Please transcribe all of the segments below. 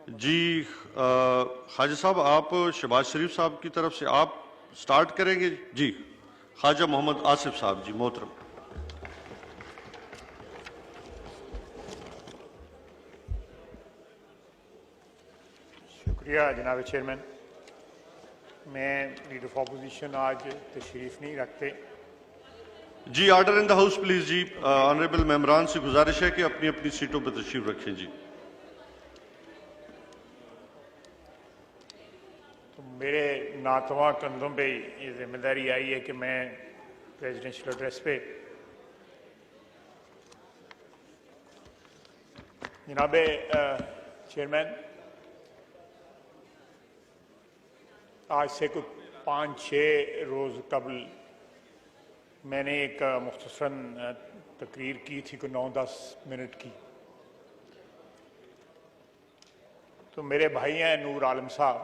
जी ख्वाजा साहब, आप शहबाज शरीफ साहब की तरफ से आप स्टार्ट करेंगे? जी, ख्वाजा मोहम्मद आसिफ साहब, जी मोहतरम। शुक्रिया जनाब चेयरमैन। मैं लीडर ऑफ अपोजिशन आज तशरीफ़ नहीं रखते। जी, order in the house please. जी, ऑनरेबल मेंबरान से गुजारिश है कि अपनी अपनी सीटों पर तशरीफ रखें। जी, तो मेरे नातवा कंधों पे ये जिम्मेदारी आई है कि मैं प्रेसिडेंशियल एड्रेस पे जनाब चेयरमैन, आज से कुछ 5-6 रोज़ कबल मैंने एक मुख्तसरन तकरीर की थी, को 9-10 मिनट की। तो मेरे भाई हैं नूर आलम साहब,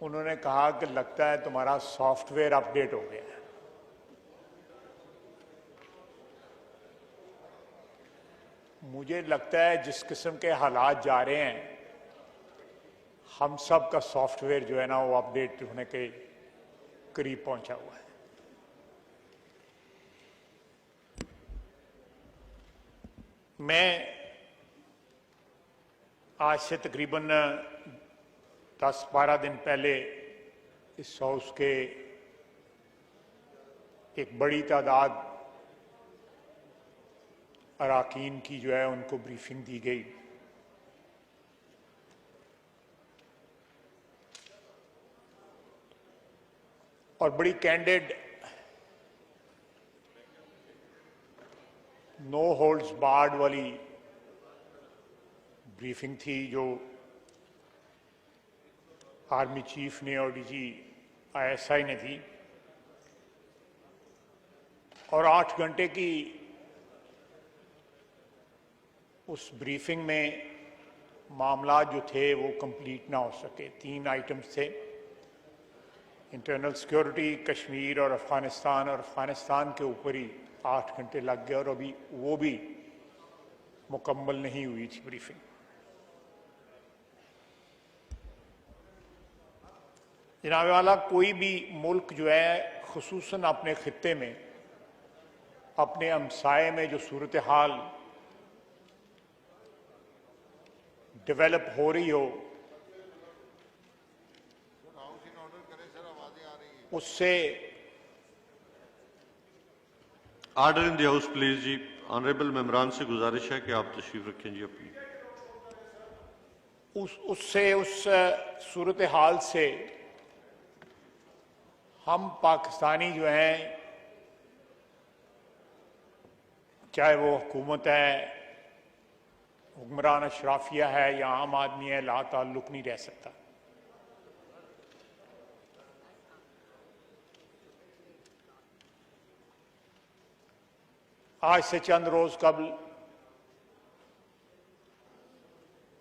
उन्होंने कहा कि लगता है तुम्हारा सॉफ्टवेयर अपडेट हो गया है। मुझे लगता है जिस किस्म के हालात जा रहे हैं, हम सब का सॉफ्टवेयर जो है ना वो अपडेट होने के करीब पहुंचा हुआ है। मैं आज से तकरीबन 10-12 दिन पहले इस हाउस के एक बड़ी तादाद अराकीन की जो है उनको ब्रीफिंग दी गई। और बड़ी कैंडिड, नो होल्ड्स बार्ड वाली ब्रीफिंग थी जो आर्मी चीफ ने और डीजी आईएसआई ने दी। और 8 घंटे की उस ब्रीफिंग में मामला जो थे वो कंप्लीट ना हो सके। 3 आइटम्स थे, इंटरनल सिक्योरिटी, कश्मीर और अफगानिस्तान। और अफगानिस्तान के ऊपर ही 8 घंटे लग गए और अभी वो भी मुकम्मल नहीं हुई थी ब्रीफिंग। जनाब वाला, कोई भी मुल्क जो है खुसूसन अपने खित्ते में, अपने हमसाये में जो सूरत हाल डेवलप हो रही हो, उससे order in the house please. जी, ऑनरेबल मेंबरान से गुजारिश है कि आप तशरीफ रखें। जी, अपनी उस सूरत हाल से हम पाकिस्तानी जो हैं, चाहे वो हुकूमत है, हुक्मरान अशराफिया है या आम आदमी है, ला ताल्लुक नहीं रह सकता। आज से चंद रोज कबल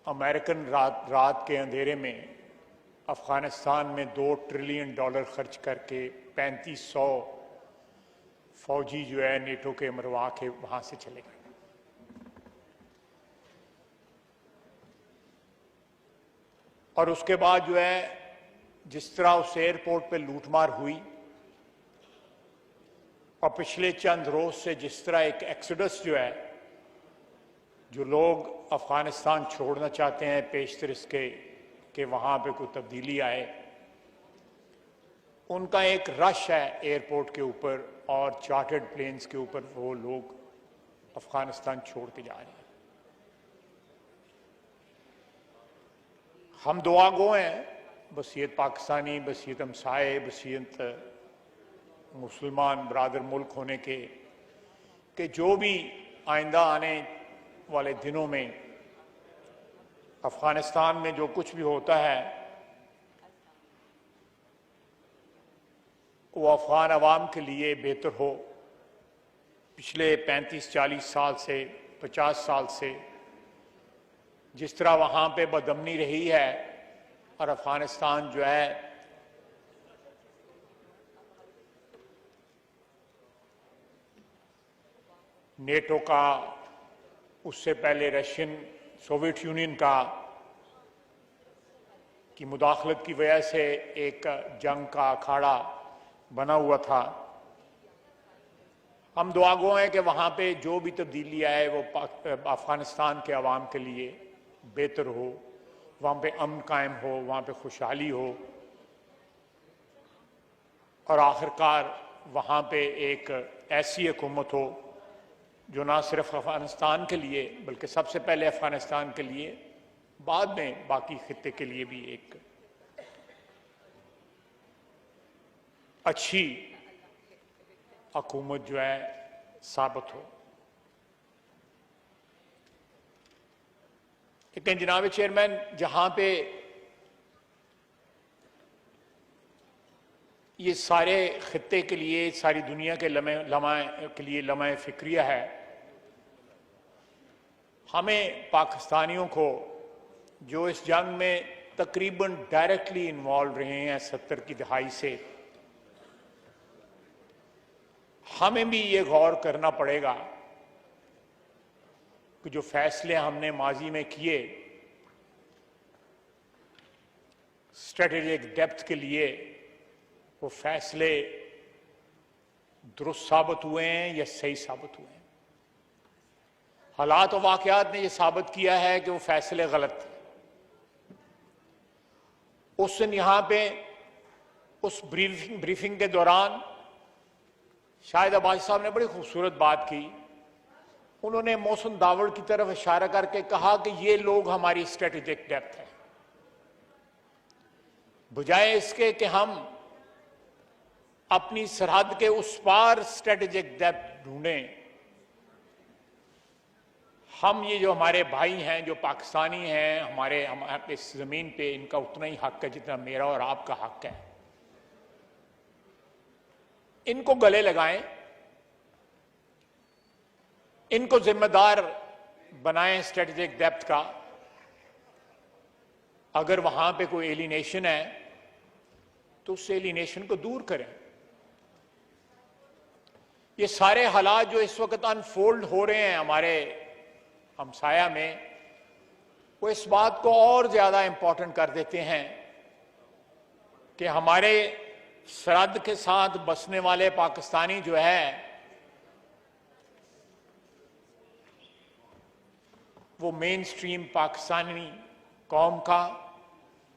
अमेरिकन रात के अंधेरे में अफगानिस्तान में $2 ट्रिलियन खर्च करके 3500 फौजी जो है नेटो के मरवा के वहां से चले गए। और उसके बाद जो है जिस तरह उस एयरपोर्ट पे लूटमार हुई और पिछले चंद रोज से जिस तरह एक एक्सोडस जो है, जो लोग अफगानिस्तान छोड़ना चाहते हैं पेशतरस के वहां पे कोई तब्दीली आए, उनका एक रश है एयरपोर्ट के ऊपर और चार्टर्ड प्लेन्स के ऊपर, वो लोग अफगानिस्तान छोड़ के जा रहे हैं। हम दुआ गो हैं, बसीयत पाकिस्तानी, बसीयत हमसाये, बसीयत मुसलमान बरादर मुल्क होने के, कि जो भी आइंदा आने वाले दिनों में अफगानिस्तान में जो कुछ भी होता है वो अफगान अवाम के लिए बेहतर हो। पिछले 35-40 साल से, 50 साल से जिस तरह वहां पे बदअमनी रही है और अफगानिस्तान जो है नेटो का, उससे पहले रशियन सोवियत यूनियन की मुदाखलत की वजह से एक जंग का अखाड़ा बना हुआ था। हम दुआगो हैं कि वहाँ पे जो भी तब्दीली आए वो अफगानिस्तान के अवाम के लिए बेहतर हो, वहाँ पे अमन कायम हो, वहाँ पे खुशहाली हो और आखिरकार वहाँ पे एक ऐसी हुकूमत हो जो ना सिर्फ अफगानिस्तान के लिए बल्कि सबसे पहले अफगानिस्तान के लिए, बाद में बाकी खित्ते के लिए भी एक अच्छी हुकूमत जो है साबित हो। लेकिन जनाब चेयरमैन, जहां पे ये सारे खित्ते के लिए, सारी दुनिया के लम्हा फिक्रिया है, हमें पाकिस्तानियों को जो इस जंग में तकरीबन डायरेक्टली इन्वॉल्व रहे हैं 70 की दहाई से, हमें भी ये गौर करना पड़ेगा कि जो फैसले हमने माजी में किए स्ट्रेटेजिक डेप्थ के लिए, वो फैसले दुरुस्त साबित हुए हैं या सही साबित हुए हैं। हालात और वाकयात ने यह साबित किया है कि वो फैसले गलत थे। उस दिन यहां पे उस ब्रीफिंग के दौरान शाहिद अब्बासी साहब ने बड़ी खूबसूरत बात की। उन्होंने मोहसिन दावड़ की तरफ इशारा करके कहा कि ये लोग हमारी स्ट्रेटेजिक डेप्थ है, बजाय इसके कि हम अपनी सरहद के उस पार स्ट्रेटेजिक डेप्थ ढूंढें। हम ये जो हमारे भाई हैं, जो पाकिस्तानी हैं, हमारे इस जमीन पे इनका उतना ही हक है जितना मेरा और आपका हक है। इनको गले लगाएं, इनको जिम्मेदार बनाएं स्ट्रेटेजिक डेप्थ का। अगर वहां पे कोई एलिनेशन है तो उस एलिनेशन को दूर करें। ये सारे हालात जो इस वक्त अनफोल्ड हो रहे हैं हमारे हमसाया में, वो इस बात को और ज्यादा इंपॉर्टेंट कर देते हैं कि हमारे सरहद के साथ बसने वाले पाकिस्तानी जो है वो मेन स्ट्रीम पाकिस्तानी कौम का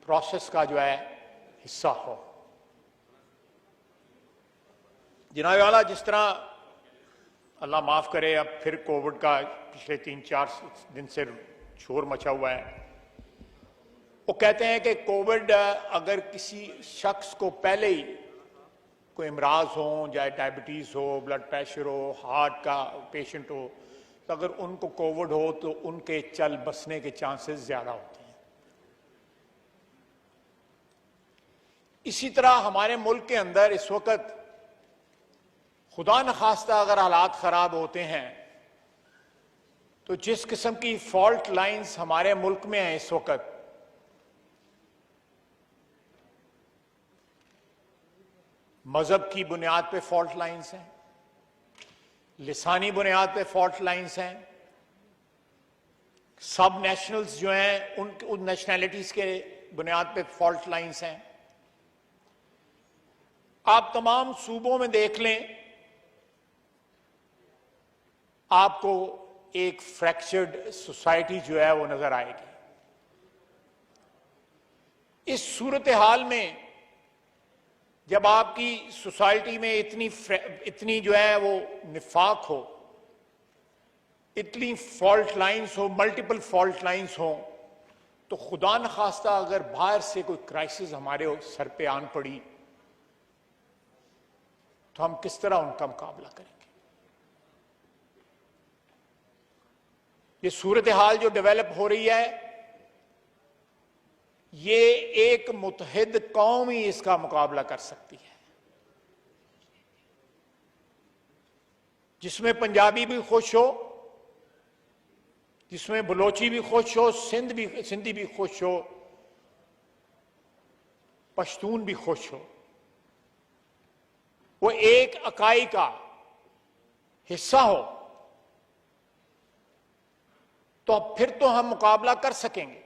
प्रोसेस का जो है हिस्सा हो। जनाब वाला, जिस तरह अल्लाह माफ करे अब फिर कोविड का पिछले 3-4 दिन से शोर मचा हुआ है। वो कहते हैं कि कोविड अगर किसी शख्स को पहले ही कोई इमराज हो, चाहे डायबिटीज हो, ब्लड प्रेशर हो, हार्ट का पेशेंट हो, तो अगर उनको कोविड हो तो उनके चल बसने के चांसेस ज्यादा होते हैं। इसी तरह हमारे मुल्क के अंदर इस वक्त खुदा न खास्ता अगर हालात खराब होते हैं तो जिस किस्म की फॉल्ट लाइंस हमारे मुल्क में हैं इस वक्त, मजहब की बुनियाद पे फॉल्ट लाइंस हैं, लिसानी बुनियाद पे फॉल्ट लाइंस हैं, सब नेशनल्स जो हैं उन नेशनैलिटीज के बुनियाद पे फॉल्ट लाइंस हैं। आप तमाम सूबों में देख लें, आपको एक फ्रैक्चर्ड सोसाइटी जो है वो नजर आएगी। इस सूरत हाल में जब आपकी सोसाइटी में इतनी जो है वो निफाक हो, इतनी फॉल्ट लाइंस हो, मल्टीपल फॉल्ट लाइंस हो, तो खुदा न खास्ता अगर बाहर से कोई क्राइसिस हमारे सर पे आन पड़ी तो हम किस तरह उनका मुकाबला करेंगे। ये सूरत हाल जो डेवलप हो रही है, ये एक मुतहिद कौम ही इसका मुकाबला कर सकती है, जिसमें पंजाबी भी खुश हो, जिसमें बलोची भी खुश हो, सिंधी भी खुश हो, पश्तून भी खुश हो। वो एक इकाई का हिस्सा हो तो फिर तो हम मुकाबला कर सकेंगे,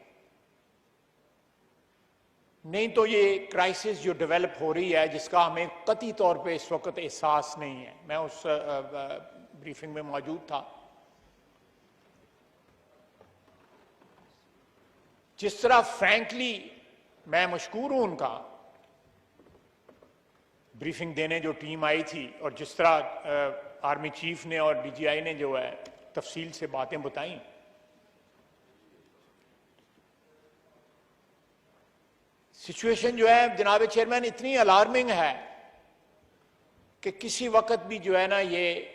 नहीं तो ये क्राइसिस जो डेवलप हो रही है जिसका हमें कतई तौर पे इस वक्त एहसास नहीं है। मैं उस ब्रीफिंग में मौजूद था। जिस तरह फ्रैंकली मैं मशकूर हूं उनका, ब्रीफिंग देने जो टीम आई थी, और जिस तरह आर्मी चीफ ने और डीजीआई ने जो है तफसील से बातें बताई, सिचुएशन जो है जनाब चेयरमैन इतनी अलार्मिंग है कि किसी वक्त भी जो है ना ये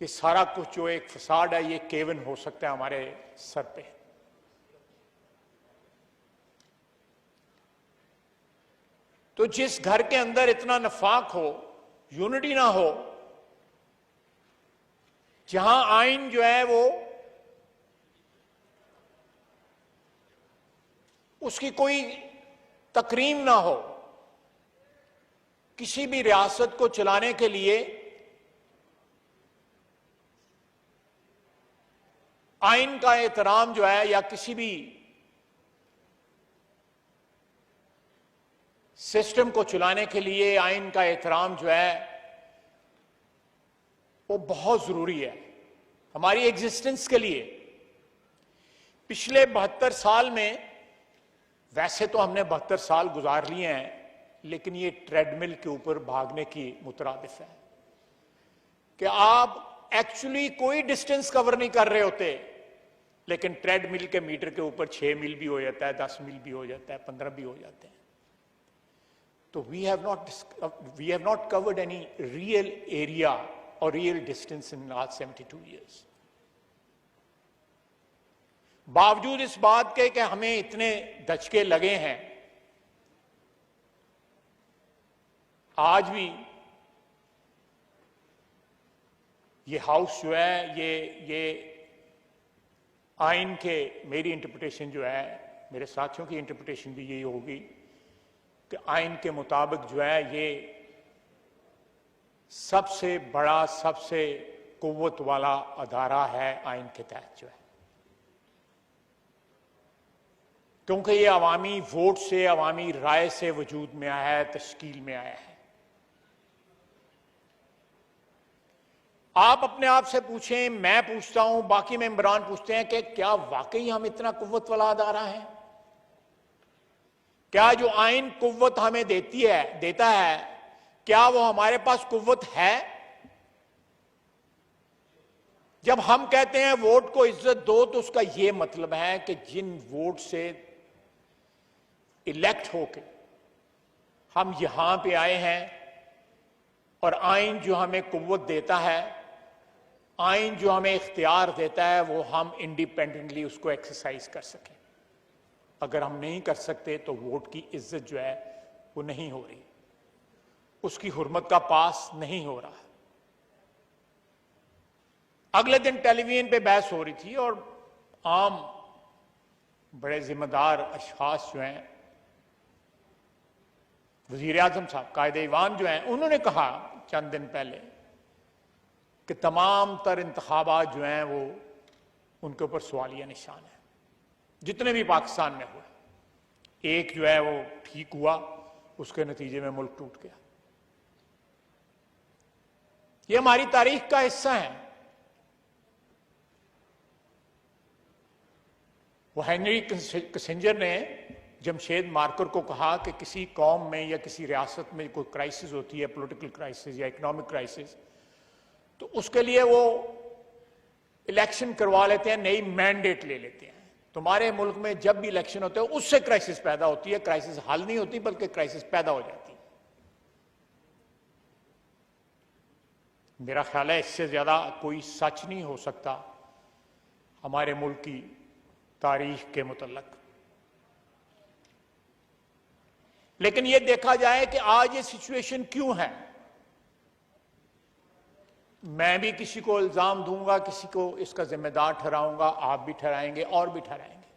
सारा कुछ जो एक फसाड है ये केवन हो सकता है हमारे सर पे। तो जिस घर के अंदर इतना नफाक हो, यूनिटी ना हो, जहां आइन जो है वो उसकी कोई तकरीम ना हो, किसी भी रियासत को चलाने के लिए आइन का एहतराम जो है या किसी भी सिस्टम को चलाने के लिए आइन का एहतराम जो है वो बहुत जरूरी है हमारी एग्जिस्टेंस के लिए। पिछले 72 साल में, वैसे तो हमने 72 साल गुजार लिए हैं, लेकिन ये ट्रेडमिल के ऊपर भागने की मुतरादिफ है कि आप एक्चुअली कोई डिस्टेंस कवर नहीं कर रहे होते, लेकिन ट्रेडमिल के मीटर के ऊपर 6 मील भी हो जाता है, 10 मील भी हो जाता है, 15 भी हो जाते हैं। तो we have not covered any real area और real distance in last 72 years. बावजूद इस बात के कि हमें इतने दचके लगे हैं, आज भी ये हाउस जो है ये आइन के, मेरी इंटरप्रिटेशन जो है, मेरे साथियों की इंटरप्रिटेशन भी यही होगी कि आइन के मुताबिक जो है ये सबसे बड़ा, सबसे कुव्वत वाला अदारा है आइन के तहत जो है, क्योंकि ये अवामी वोट से, अवामी राय से वजूद में आया है, तश्कील में आया है। आप अपने आप से पूछें, मैं पूछता हूं, बाकी मेंबरान पूछते हैं कि क्या वाकई हम इतना कुव्वत वाला अदारा है? क्या जो आइन कुव्वत हमें देता है, क्या वो हमारे पास कुव्वत है? जब हम कहते हैं वोट को इज्जत दो, तो उसका यह मतलब है कि जिन वोट से इलेक्ट होके हम यहां पे आए हैं, और आइन जो हमें कुव्वत देता है, आइन जो हमें इख्तियार देता है, वो हम इंडिपेंडेंटली उसको एक्सरसाइज कर सकें। अगर हम नहीं कर सकते तो वोट की इज्जत जो है वो नहीं हो रही, उसकी हुर्मत का पास नहीं हो रहा। अगले दिन टेलीविजन पे बहस हो रही थी और आम बड़े जिम्मेदार अशखास जो हैं, वजीर आजम साहब, कायदे ईवान जो हैं, उन्होंने कहा चंद दिन पहले कि तमाम तर इंतखाबात जो हैं वो उनके ऊपर सवालिया निशान है, जितने भी पाकिस्तान में हुए। एक जो है वो ठीक हुआ, उसके नतीजे में मुल्क टूट गया। ये हमारी तारीख का हिस्सा है। वो हेनरी किसिंजर ने जमशेद मार्कर को कहा कि किसी कौम में या किसी रियासत में कोई क्राइसिस होती है, पॉलिटिकल क्राइसिस या इकोनॉमिक क्राइसिस, तो उसके लिए वो इलेक्शन करवा लेते हैं, नई मैंडेट ले लेते हैं। तुम्हारे मुल्क में जब भी इलेक्शन होते हैं उससे क्राइसिस पैदा होती है, क्राइसिस हल नहीं होती बल्कि क्राइसिस पैदा हो जाती है। मेरा ख्याल है इससे ज्यादा कोई सच नहीं हो सकता हमारे मुल्क की तारीख के मुतल्लक। लेकिन यह देखा जाए कि आज ये सिचुएशन क्यों है। मैं भी किसी को इल्जाम दूंगा, किसी को इसका जिम्मेदार ठहराऊंगा, आप भी ठहराएंगे और भी ठहराएंगे।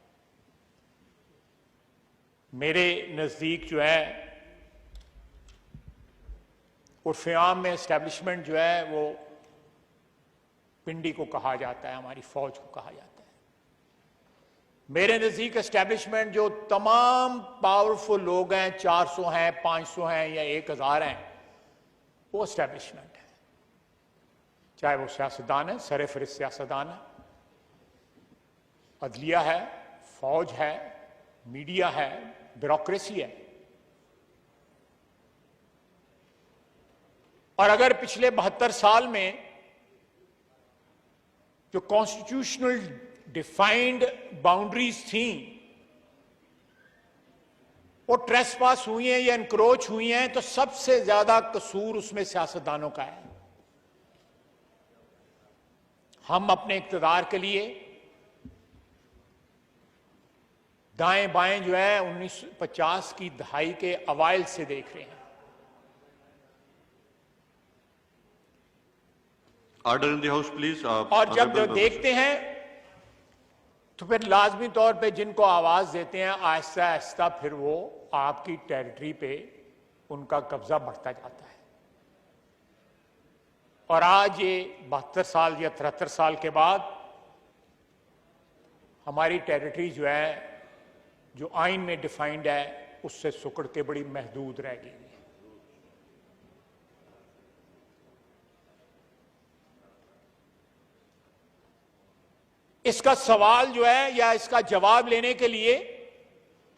मेरे नजदीक जो है उर्फ़ आम में एस्टेब्लिशमेंट जो है वो पिंडी को कहा जाता है, हमारी फौज को कहा जाता है। मेरे नजदीक एस्टेब्लिशमेंट जो तमाम पावरफुल लोग हैं, 400 हैं, 500 हैं या 1000 हैं, वो एस्टेब्लिशमेंट है। चाहे वो सियासतदान है, सरफहरिस्त सियासतदान है, अदलिया है, फौज है, मीडिया है, ब्यूरोक्रेसी है। और अगर पिछले 72 साल में जो कॉन्स्टिट्यूशनल डिफाइंड बाउंड्रीज थी वो ट्रेसपास हुई हैं या एनक्रोच हुई हैं, तो सबसे ज्यादा कसूर उसमें सियासतदानों का है। हम अपने इक्तदार के लिए दाएं बाएं जो है 1950 की दहाई के अवाइल से देख रहे हैं। Order in the house please. और जब देखते हैं तो फिर लाजमी तौर पे जिनको आवाज देते हैं, आहिस्ता आहिस्ता फिर वो आपकी टेरिटरी पे उनका कब्जा बढ़ता जाता है। और आज ये 72 साल या 73 साल के बाद हमारी टेरिटरी जो है, जो आइन में डिफाइंड है, उससे सुकड़ के बड़ी महदूद रह गई है। इसका सवाल जो है या इसका जवाब लेने के लिए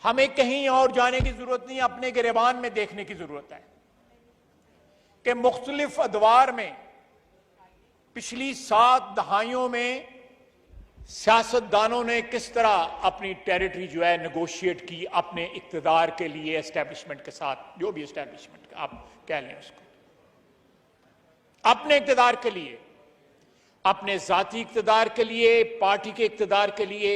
हमें कहीं और जाने की जरूरत नहीं, अपने गिरेबान में देखने की जरूरत है कि मुख्तलिफ अदवार में पिछली 7 दहाइयों में सियासतदानों ने किस तरह अपनी टेरिटरी जो है नेगोशिएट की अपने इक्तदार के लिए, एस्टेब्लिशमेंट के साथ, जो भी एस्टेब्लिशमेंट आप कह लें उसको, अपने इक्तदार के लिए, अपने जाती इक्तदार के लिए, पार्टी के इक्तदार के लिए,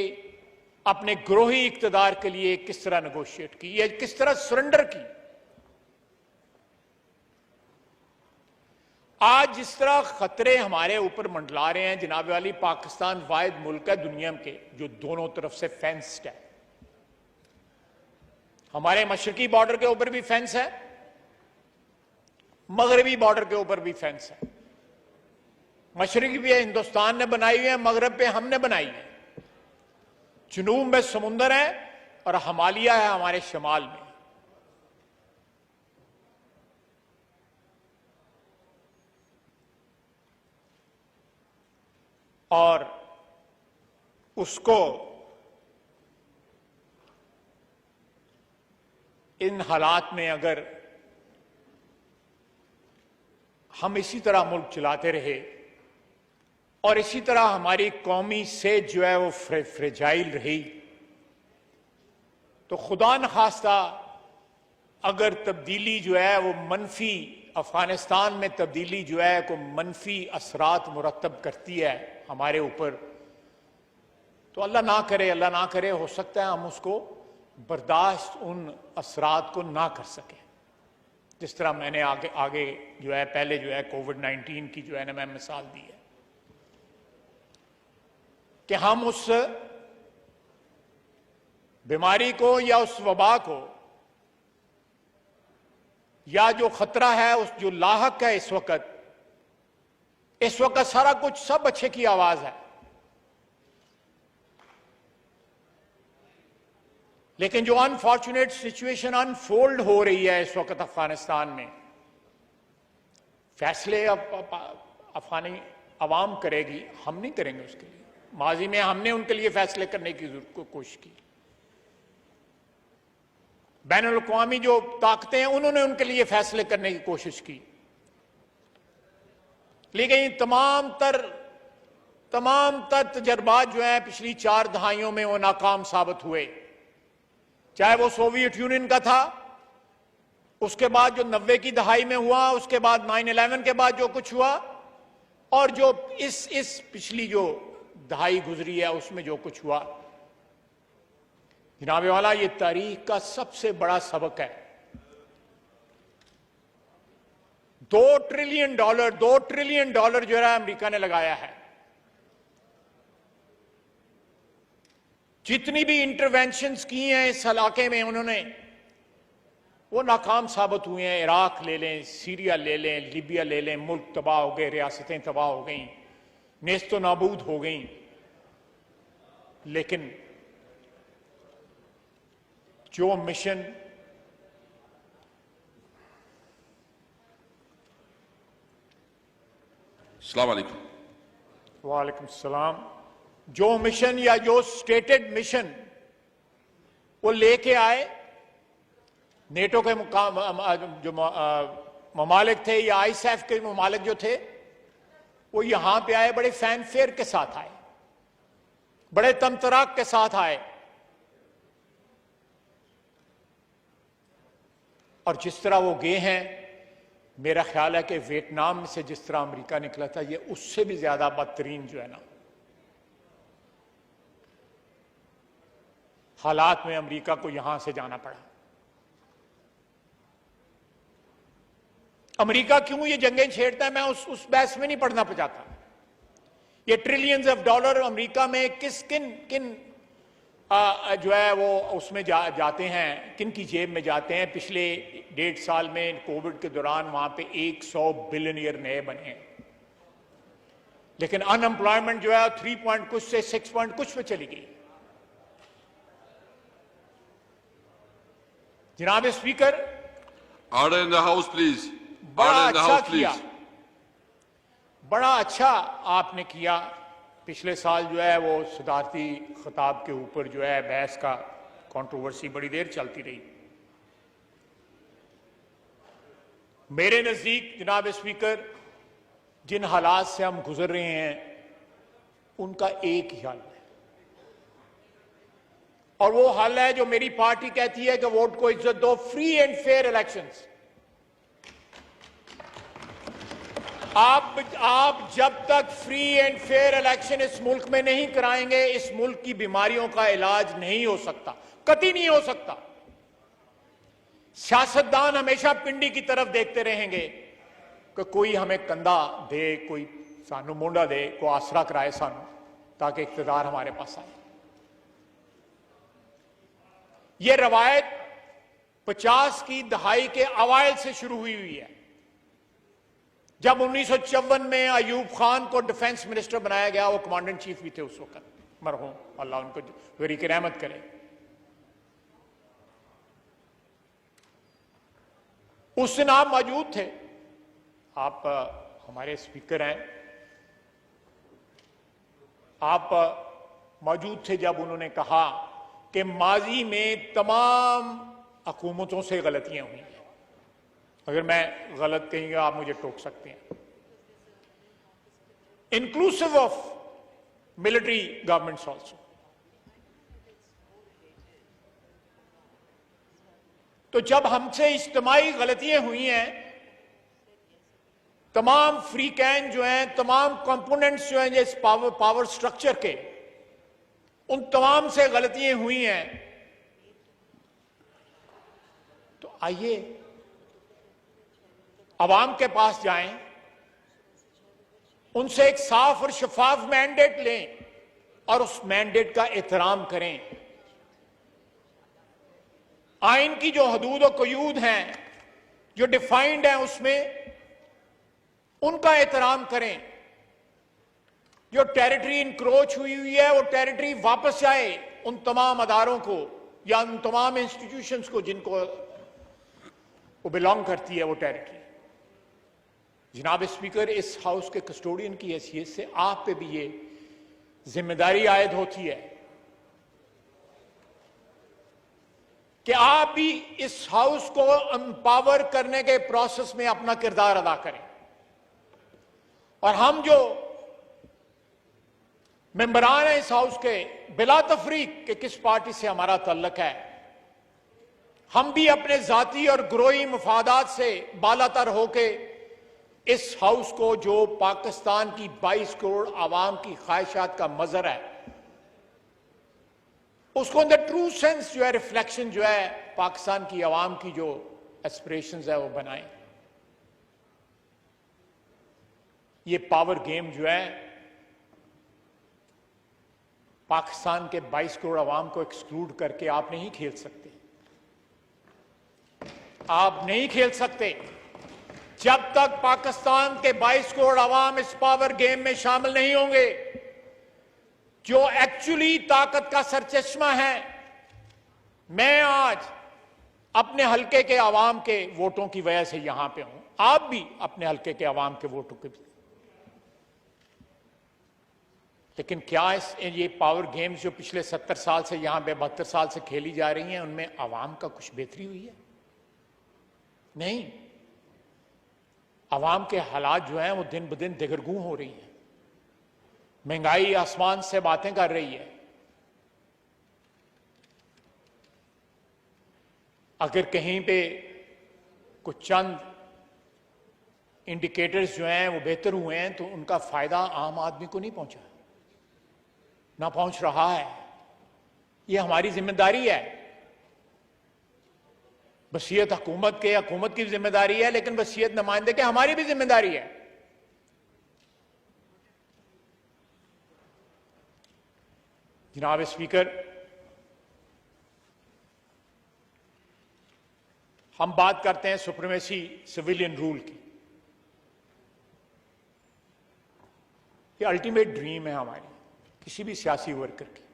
अपने ग्रोही इक्तदार के लिए किस तरह नेगोशिएट की या किस तरह सरेंडर की। आज जिस तरह खतरे हमारे ऊपर मंडला रहे हैं, जनाब वाली, पाकिस्तान वाहिद मुल्क है दुनिया के जो दोनों तरफ से फेंस्ड है। हमारे मशरकी बॉर्डर के ऊपर भी फेंस है, मगरबी बॉर्डर के ऊपर भी फेंस है। मशरकी भी हिंदुस्तान ने बनाई हुई है, मगरब पे हमने बनाई है। जनूब में समुंदर है और हिमालय है हमारे शमाल में। और उसको इन हालात में अगर हम इसी तरह मुल्क चलाते रहे और इसी तरह हमारी कौमी सेहत जो है वो फ्रेजाइल रही, तो खुदा न खास्ता अगर तब्दीली जो है वो मनफी, अफगानिस्तान में तब्दीली जो है को मनफी असरात मुरतब करती है हमारे ऊपर, तो अल्लाह ना करे, हो सकता है हम उसको बर्दाश्त उन असरात को ना कर सके। जिस तरह मैंने आगे जो है पहले जो है कोविड-19 की जो है ना मैं मिसाल दी है कि हम उस बीमारी को या उस वबा को या जो खतरा है, उस जो लाहक है इस वक्त सारा कुछ सब अच्छे की आवाज है, लेकिन जो अनफॉर्चुनेट सिचुएशन अनफोल्ड हो रही है इस वक्त अफगानिस्तान में, फैसले अफगानी अवाम करेगी, हम नहीं करेंगे उसके लिए। माजी में हमने उनके लिए फैसले करने की कोशिश की, बैनुल अक़वामी जो ताकतें हैं उन्होंने उनके लिए फैसले करने की कोशिश की, लेकिन तमाम तर तजर्बात जो है पिछली 4 दहाइयों में वो नाकाम साबित हुए। चाहे वो सोवियत यूनियन का था, उसके बाद जो 90 की दहाई में हुआ, उसके बाद 9/11 के बाद जो कुछ हुआ, और जो इस पिछली जो दहाई गुजरी है उसमें जो कुछ हुआ, जनाब वाला, ये तारीख का सबसे बड़ा सबक है। $2 ट्रिलियन जो है अमेरिका ने लगाया है। जितनी भी इंटरवेंशंस की हैं इस इलाके में उन्होंने, वो नाकाम साबित हुए हैं। इराक ले लें, सीरिया ले लें, लीबिया ले लें, मुल्क तबाह हो गए, रियासतें तबाह हो गई। नेस्तो नाबूद हो गई, लेकिन जो मिशन अस्सलाम वालेकुम। वालेकुम सलाम, जो मिशन या जो स्टेटेड मिशन वो लेके आए नेटो के जो ममालिक थे या आईसैफ के ममालिक जो थे, वो यहां पे आए, बड़े फैनफेयर के साथ आए, बड़े तमतराक के साथ आए। और जिस तरह वो गए हैं, मेरा ख्याल है कि वियतनाम से जिस तरह अमेरिका निकला था, ये उससे भी ज्यादा बदतरीन जो है ना हालात में अमेरिका को यहां से जाना पड़ा। अमेरिका क्यों ये जंगें छेड़ता है, मैं उस बहस में नहीं पढ़ना चाहता। ये ट्रिलियंस ऑफ डॉलर अमेरिका में किन जो है वो उसमें जाते हैं, किन की जेब में जाते हैं। पिछले 1.5 साल में कोविड के दौरान वहां पे 100 बिलियनियर नए बने हैं, लेकिन अनएम्प्लॉयमेंट जो है 3 पॉइंट कुछ से 6 पॉइंट कुछ पे चली गई। जनाब speaker, Order in the House, please. बड़ा Order in the अच्छा House, किया, please. बड़ा अच्छा आपने किया। पिछले साल जो है वो सदारती खिताब के ऊपर जो है बहस का कंट्रोवर्सी बड़ी देर चलती रही। मेरे नजदीक जनाब स्पीकर, जिन हालात से हम गुजर रहे हैं उनका एक ही हल है, और वो हल है जो मेरी पार्टी कहती है कि वोट को इज्जत दो, फ्री एंड फेयर इलेक्शंस। आप जब तक फ्री एंड फेयर इलेक्शन इस मुल्क में नहीं कराएंगे, इस मुल्क की बीमारियों का इलाज नहीं हो सकता, कतई नहीं हो सकता। सियासतदान हमेशा पिंडी की तरफ देखते रहेंगे कि कोई हमें कंधा दे, कोई सानू मोंडा दे, कोई आसरा कराए सानू, ताकि इख्तिदार हमारे पास आए। यह रवायत 50 की दहाई के अवाइल से शुरू हुई है, जब 1954 में अयूब खान को डिफेंस मिनिस्टर बनाया गया। वो कमांडेंट चीफ भी थे उस वक्त, मरहूम, अल्लाह उनको वरीक रहमत करे। उस दिन आप मौजूद थे, आप हमारे स्पीकर हैं, आप मौजूद थे जब उन्होंने कहा कि माजी में तमाम हुकूमतों से गलतियां हुई हैं। अगर मैं गलत कहीं आप मुझे टोक सकते हैं, inclusive of military governments also. तो जब हमसे इज्तिमाई गलतियां हुई हैं, तमाम फ्री कैन जो हैं, तमाम कंपोनेंट्स जो हैं इस पावर स्ट्रक्चर के, उन तमाम से गलतियां हुई हैं, तो आइए अवाम के पास जाएं, उनसे एक साफ और शफाफ मैंडेट लें और उस मैंडेट का एहतराम करें। आइन की जो हदूद और कयूद हैं, जो डिफाइंड हैं, उसमें उनका एहतराम करें। जो टेरिटरी इंक्रोच हुई है, वो टेरिटरी वापस जाए उन तमाम अदारों को या उन तमाम इंस्टीट्यूशंस को जिनको वो बिलोंग करती है वो टेरिटरी। जनाब स्पीकर, इस हाउस के कस्टोडियन की हैसियत से आप पे भी ये जिम्मेदारी आयद होती है कि आप भी इस हाउस को एम्पावर करने के प्रोसेस में अपना किरदार अदा करें। और हम जो मेंबरान हैं इस हाउस के, बिला तफरीक के किस पार्टी से हमारा तल्लक है, हम भी अपने जाती और ग्रोही मफादात से बालातर होके इस हाउस को, जो पाकिस्तान की 22 करोड़ आवाम की ख्वाहिशात का मजर है, उसको इन द ट्रू सेंस जो है, रिफ्लेक्शन जो है पाकिस्तान की आवाम की जो एस्पिरेशंस है वो बनाएं। ये पावर गेम जो है पाकिस्तान के 22 करोड़ आवाम को एक्सक्लूड करके आप नहीं खेल सकते, आप नहीं खेल सकते। जब तक पाकिस्तान के 22 करोड़ अवाम इस पावर गेम में शामिल नहीं होंगे, जो एक्चुअली ताकत का सरचश्मा है, मैं आज अपने हल्के के अवाम के वोटों की वजह से यहां पे हूं, आप भी अपने हल्के के अवाम के वोटों के। लेकिन क्या ये पावर गेम्स जो पिछले 70 साल से यहां पे 72 साल से खेली जा रही हैं, उनमें अवाम का कुछ बेहतरी हुई है? नहीं। अवाम के हालात जो हैं वो दिन ब दिन दिगरगू हो रही हैं। महंगाई आसमान से बातें कर रही है। अगर कहीं पे कुछ चंद इंडिकेटर्स जो हैं वो बेहतर हुए हैं तो उनका फायदा आम आदमी को नहीं पहुंचा, ना पहुंच रहा है। ये हमारी जिम्मेदारी है। वसीयत हुकूमत की जिम्मेदारी है, लेकिन वसीयत नुमाइंदे के हमारी भी जिम्मेदारी है। जनाब स्पीकर, हम बात करते हैं सुप्रीमेसी सिविलियन रूल की। ये अल्टीमेट ड्रीम है हमारी किसी भी सियासी वर्कर की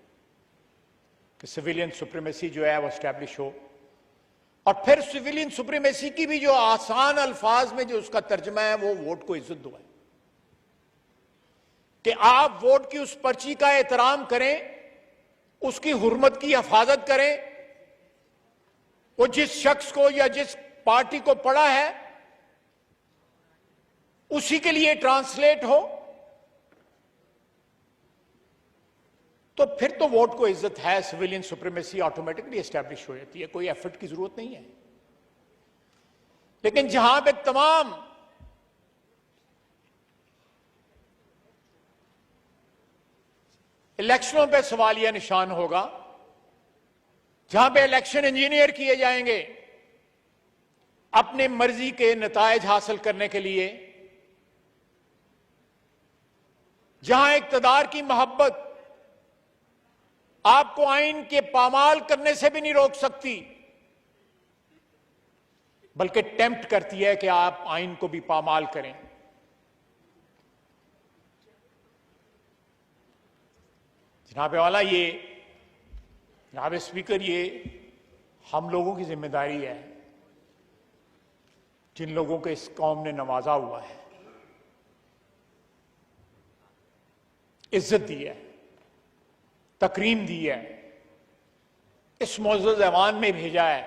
कि सिविलियन सुप्रीमेसी जो है वो एस्टैब्लिश हो, और फिर सिविलियन सुप्रीमेसी की भी जो आसान अल्फाज में जो उसका तर्जमा है वो वोट को इज्जत दो है कि आप वोट की उस पर्ची का एहतराम करें, उसकी हुर्मत की हिफाजत करें। वो जिस शख्स को या जिस पार्टी को पड़ा है उसी के लिए ट्रांसलेट हो, तो फिर तो वोट को इज्जत है। सिविलियन सुप्रीमेसी ऑटोमेटिकली एस्टैब्लिश हो जाती है, कोई एफर्ट की जरूरत नहीं है। लेकिन जहां पे तमाम इलेक्शनों पे सवालिया निशान होगा, जहां पे इलेक्शन इंजीनियर किए जाएंगे अपने मर्जी के नतायज हासिल करने के लिए, जहां इक्तदार की मोहब्बत आपको आइन के पामाल करने से भी नहीं रोक सकती, बल्कि टेम्प्ट करती है कि आप आइन को भी पामाल करें। जनाब वाला, ये जनाब स्पीकर, ये हम लोगों की जिम्मेदारी है, जिन लोगों को इस कौम ने नवाजा हुआ है, इज्जत दी है, तकरीम दी है, इस मुअज़्ज़ज़ ऐवान में भेजा है।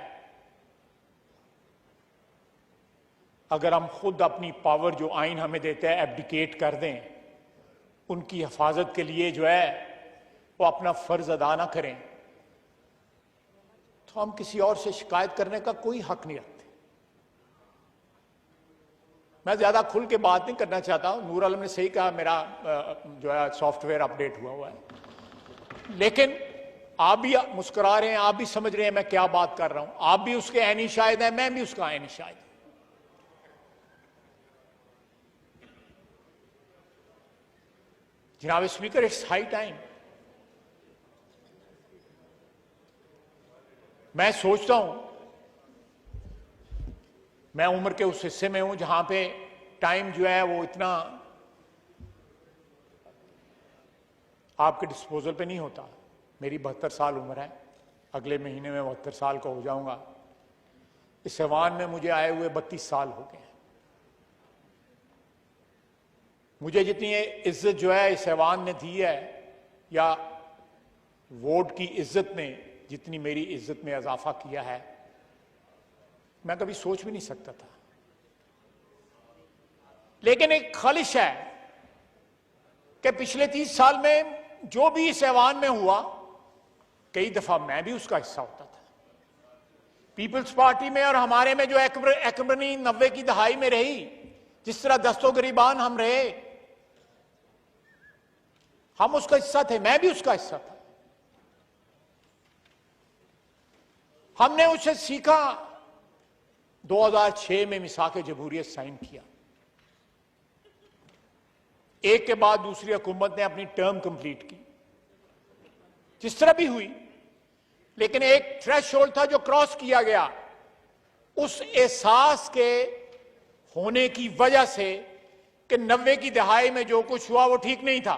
अगर हम खुद अपनी पावर जो आइन हमें देता है एब्डिकेट कर दें, उनकी हिफाजत के लिए जो है वो अपना फर्ज अदा ना करें, तो हम किसी और से शिकायत करने का कोई हक नहीं रखते। मैं ज्यादा खुल के बात नहीं करना चाहता हूं। नूर आलम ने सही कहा, मेरा जो है सॉफ्टवेयर अपडेट हुआ है, लेकिन आप भी मुस्कुरा रहे हैं, आप भी समझ रहे हैं मैं क्या बात कर रहा हूं। आप भी उसके ऐनी शाहिद हैं, मैं भी उसका ऐनी शाहिद हूं। जनाब स्पीकर, इट्स हाई टाइम। मैं सोचता हूं, मैं उम्र के उस हिस्से में हूं जहां पे टाइम जो है वो इतना आपके डिस्पोजल पे नहीं होता। मेरी 72 साल उम्र है, अगले महीने में 72 साल का हो जाऊंगा। इस ऐवान में मुझे आए हुए 32 साल हो गए हैं। मुझे जितनी इज्जत जो है इस ऐवान ने दी है, या वोट की इज्जत ने जितनी मेरी इज्जत में इजाफा किया है, मैं कभी सोच भी नहीं सकता था। लेकिन एक ख्वाहिश है कि पिछले 30 साल में जो भी इस ऐवान में हुआ, कई दफा मैं भी उसका हिस्सा होता था। पीपल्स पार्टी में और हमारे में जो एकबरनी 90 की दहाई में रही, जिस तरह दस्तो गरीबान हम रहे, हम उसका हिस्सा थे, मैं भी उसका हिस्सा था। हमने उससे सीखा। 2006 में मिसाक जमहूरियत साइन किया, एक के बाद दूसरी हुकूमत ने अपनी टर्म कंप्लीट की, जिस तरह भी हुई। लेकिन एक थ्रेशोल्ड था जो क्रॉस किया गया, उस एहसास के होने की वजह से कि 90 की दहाई में जो कुछ हुआ वो ठीक नहीं था।